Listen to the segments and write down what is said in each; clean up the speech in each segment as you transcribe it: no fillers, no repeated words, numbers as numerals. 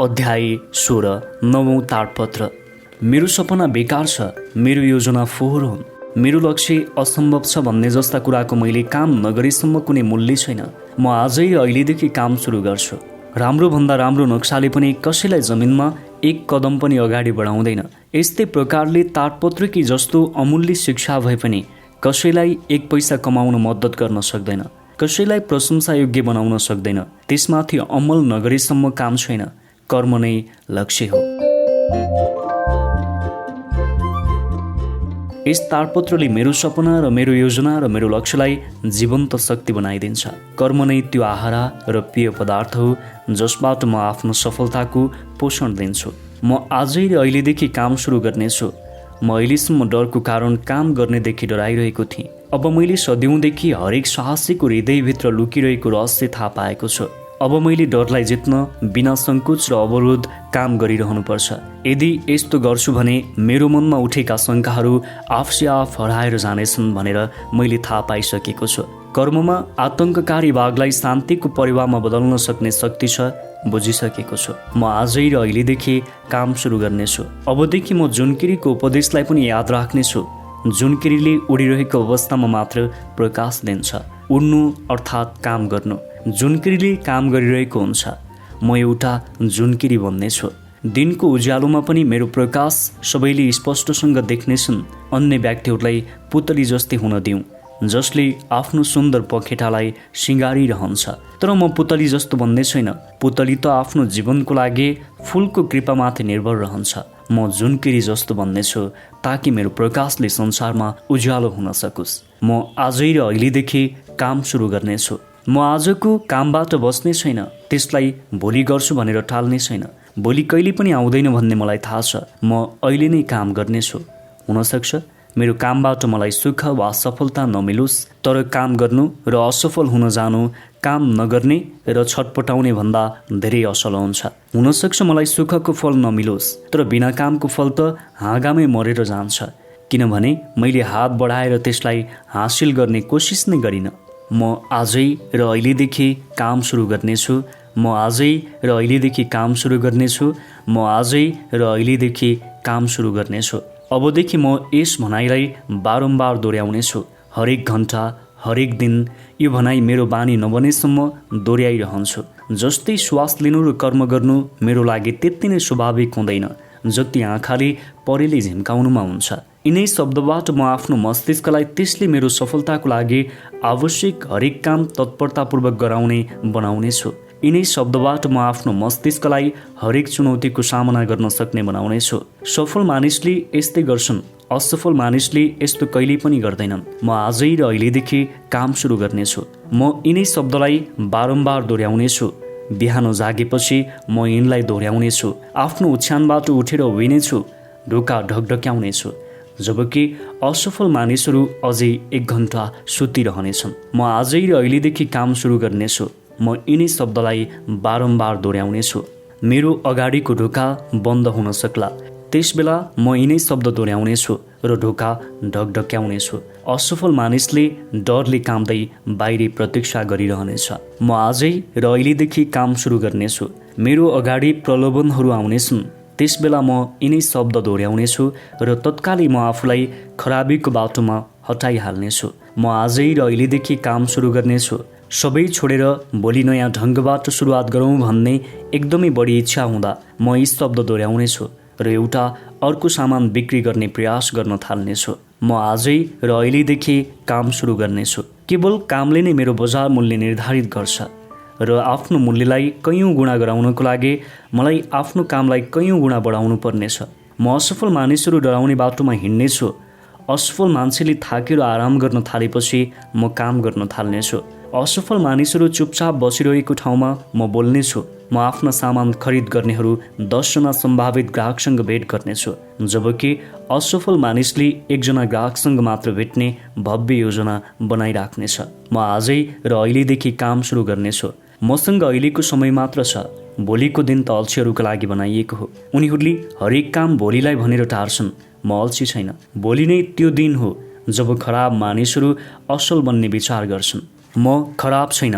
अध्याय 16 नवौं ताडपत्र। मेरो सपना बेकार छ, मेरो योजना फोहोर हुन्, मेरो लक्ष्य असम्भव छ भन्ने जस्ता कुराको मैले काम नगरेसम्म कुनै मूल्य छैन। म आजै अहिलेदेखि काम सुरु गर्छु। राम्रो भन्दा राम्रो नक्साले पनि कसैलाई जमिनमा एक कदम पनि अगाडि बढाउँदैन। यस्तै प्रकारले ताडपत्रकी जस्तो अमूल्य शिक्षा भए पनि कसैलाई एक पैसा कमाउन मद्दत गर्न सक्दैन, कसैलाई प्रशंसा योग्य बनाउन सक्दैन। त्यसमाथि अमल नगरेसम्म काम छैन। कर्म नै लक्ष्य हो। यस ताडपत्रले मेरो सपना र मेरो योजना र मेरो लक्ष्यलाई जीवन्त शक्ति बनाइदिन्छ। कर्म नै त्यो आहारा र पेय पदार्थ हो जसबाट म आफ्नो सफलताको पोषण दिन्छु। म आजै र अहिलेदेखि काम सुरु गर्नेछु। म अहिलेसम्म डरको कारण काम गर्नेदेखि डराइरहेको थिएँ। अब मैले सदियौँदेखि हरेक साहसीको हृदयभित्र लुकिरहेको रहस्य थाहा पाएको छु। अब मैले डरलाई जित्न बिना सङ्कोच र अवरोध काम गरिरहनुपर्छ। यदि यस्तो गर्छु भने मेरो मनमा उठेका शङ्काहरू आफसे आफ हराएर जानेछन् भनेर मैले थाहा पाइसकेको छु। कर्ममा आतङ्ककारी बाघलाई शान्तिको परिवारमा बदल्न सक्ने शक्ति छ, बुझिसकेको छु। म आजै र अहिलेदेखि काम सुरु गर्नेछु। अबदेखि म जुनकिरीको उपदेशलाई पनि याद राख्नेछु। जुनकिरीले उडिरहेको अवस्थामा मात्र प्रकाश दिन्छ। उड्नु अर्थात् काम गर्नु। जुनकिरीले काम गरिरहेको हुन्छ, म एउटा जुनकिरी बन्नेछु। दिनको उज्यालोमा पनि मेरो प्रकाश सबैले स्पष्टसँग देख्नेछन्। अन्य व्यक्तिहरूलाई पुतली जस्तै हुन दिउँ, जसले आफ्नो सुन्दर पखेटालाई सिँगारिरहन्छ। तर म पुतली जस्तो बन्ने छैन। पुतली त आफ्नो जीवनको लागि फुलको कृपामाथि निर्भर रहन्छ। म जुनकिरी जस्तो बन्नेछु ताकि मेरो प्रकाशले संसारमा उज्यालो हुन सकोस्। म आजै र अहिलेदेखि काम सुरु गर्नेछु। म आजको कामबाट बस्ने छैन, त्यसलाई भोलि गर्छु भनेर टाल्ने छैन। भोलि कहिले पनि आउँदैन भन्ने मलाई थाहा छ। म अहिले नै काम गर्नेछु। हुनसक्छ मेरो कामबाट मलाई सुख वा सफलता नमिलोस्, तर काम गर्नु र असफल हुन जानु काम नगर्ने र छटपटाउने भन्दा धेरै असल हुन्छ। हुनसक्छ मलाई सुखको फल नमिलोस्, तर बिना कामको फल त हाँगामै मरेर जान्छ, किनभने मैले हात बढाएर त्यसलाई हासिल गर्ने कोसिस नै गरिनँ। म आजै र अहिलेदेखि काम सुरु गर्नेछु। म आजै र अहिलेदेखि काम सुरु गर्नेछु। म आजै र अहिलेदेखि काम सुरु गर्नेछु। अबदेखि म यस भनाइलाई बारम्बार दोहोऱ्याउनेछु। हरेक घन्टा, हरेक दिन यो भनाइ मेरो बानी नबनेसम्म दोहोऱ्याइरहन्छु। जस्तै श्वास लिनु र कर्म गर्नु मेरो लागि त्यति नै स्वाभाविक हुँदैन जति आँखाले परेले झिम्काउनुमा हुन्छ। यिनै शब्दबाट म आफ्नो मस्तिष्कलाई त्यसले मेरो सफलताको लागि आवश्यक हरेक काम तत्परतापूर्वक गराउने बनाउनेछु। यिनै शब्दबाट म आफ्नो मस्तिष्कलाई हरेक चुनौतीको सामना गर्न सक्ने बनाउनेछु। सफल मानिसले यस्तै गर्छन्, असफल मानिसले यस्तो कहिल्यै पनि गर्दैनन्। म आजै र अहिलेदेखि काम सुरु गर्नेछु। म यिनै शब्दलाई बारम्बार दोहोऱ्याउनेछु। बिहान जागेपछि म यिनलाई दोहोऱ्याउनेछु। आफ्नो ओछ्यानबाट उठेर उभिनेछु, ढोका ढकढक्याउनेछु, जबकि असफल मानिसहरू अझै 1 घन्टा सुतिरहनेछन्। म आजै र अहिलेदेखि काम सुरु गर्नेछु। म यिनै शब्दलाई बारम्बार दोहोऱ्याउनेछु। मेरो अगाडिको ढोका बन्द हुन सक्ला, त्यसबेला म यिनै शब्द दोहोऱ्याउनेछु र ढोका ढकढक्याउनेछु। असफल मानिसले डरले कामदै बाहिरी प्रतीक्षा गरिरहनेछ। म आजै र अहिलेदेखि काम सुरु गर्नेछु। मेरो अगाडि प्रलोभनहरू आउनेछन्, त्यसबेला म यिनै शब्द दोहोऱ्याउनेछु र तत्कालै म आफूलाई खराबीको बाटोमा हटाइहाल्नेछु। म आजै र अहिलेदेखि काम सुरु गर्नेछु। सबै छोडेर भोलि नयाँ ढङ्गबाट सुरुवात गरौँ भन्ने एकदमै बढी इच्छा हुँदा म यी शब्द दोहोऱ्याउनेछु र एउटा अर्को सामान बिक्री गर्ने प्रयास गर्न थाल्नेछु। म आजै र अहिलेदेखि काम सुरु गर्नेछु। केवल कामले नै मेरो बजार मूल्य निर्धारित गर्छ र आफ्नो मूल्यलाई कैयौँ गुणा गराउनको लागि मलाई आफ्नो कामलाई कैयौँ गुणा बढाउनु पर्नेछ। म असफल मानिसहरू डराउने बाटोमा हिँड्नेछु। असफल मान्छेले थाकेर आराम गर्न थालेपछि म काम गर्न थाल्नेछु। असफल मानिसहरू चुपचाप बसिरहेको ठाउँमा म बोल्नेछु। म आफ्ना सामान खरिद गर्नेहरू 10 जना सम्भावित ग्राहकसँग भेट गर्नेछु, जबकि असफल मानिसले 1 जना ग्राहकसँग मात्र भेट्ने भव्य योजना बनाइराख्नेछ। म आजै र अहिलेदेखि काम सुरु गर्नेछु। मसँग अहिलेको समय मात्र छ, भोलिको दिन त अल्छीहरूका लागि बनाइएको हो। उनीहरूले हरेक काम भोलिलाई भनेर टार्छन्। म अल्छी छैन। भोलि नै त्यो दिन हो जब खराब मानिसहरू असल बन्ने विचार गर्छन्। म खराब छैन।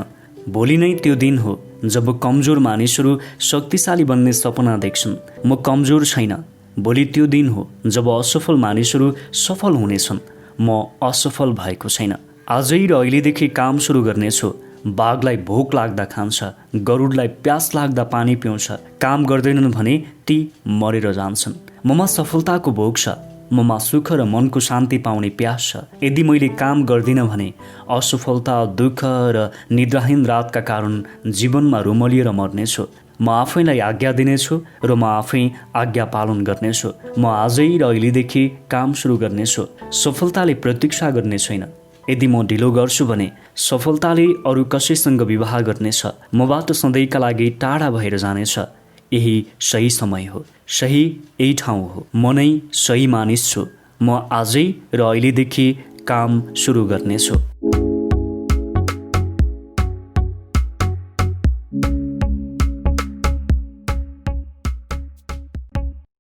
भोलि नै त्यो दिन हो जब कमजोर मानिसहरू शक्तिशाली बन्ने सपना देख्छन्। म कमजोर छैन। भोलि त्यो दिन हो जब असफल मानिसहरू सफल हुनेछन्। म असफल भएको छैन। आजै र अहिलेदेखि काम सुरु गर्नेछु। बाघलाई भोक लाग्दा खान्छ, गरुडलाई प्यास लाग्दा पानी पिउँछ। काम गर्दैनन् भने ती मरेर जान्छन्। ममा सफलताको भोग छ। ममा सुख र मनको शान्ति पाउने प्यास छ। यदि मैले काम गर्दिनँ भने असफलता, दुःख र निद्राहीन रातका कारण जीवनमा रुमलिएर मर्नेछु। म आफैलाई आज्ञा दिनेछु र म आफै आज्ञा पालन गर्नेछु। म आजै र अहिलेदेखि काम सुरु गर्नेछु। सफलताले प्रतीक्षा गर्ने छैन। यदि म ढिलो गर्छु भने सफलताले अरू कसैसँग विवाह गर्नेछ। मबाट सधैँका लागि टाढा भएर जानेछ। यही सही समय हो, सही यही ठाउँ हो। म नै सही मानिस छु। म आजै र अहिलेदेखि काम सुरु गर्नेछु।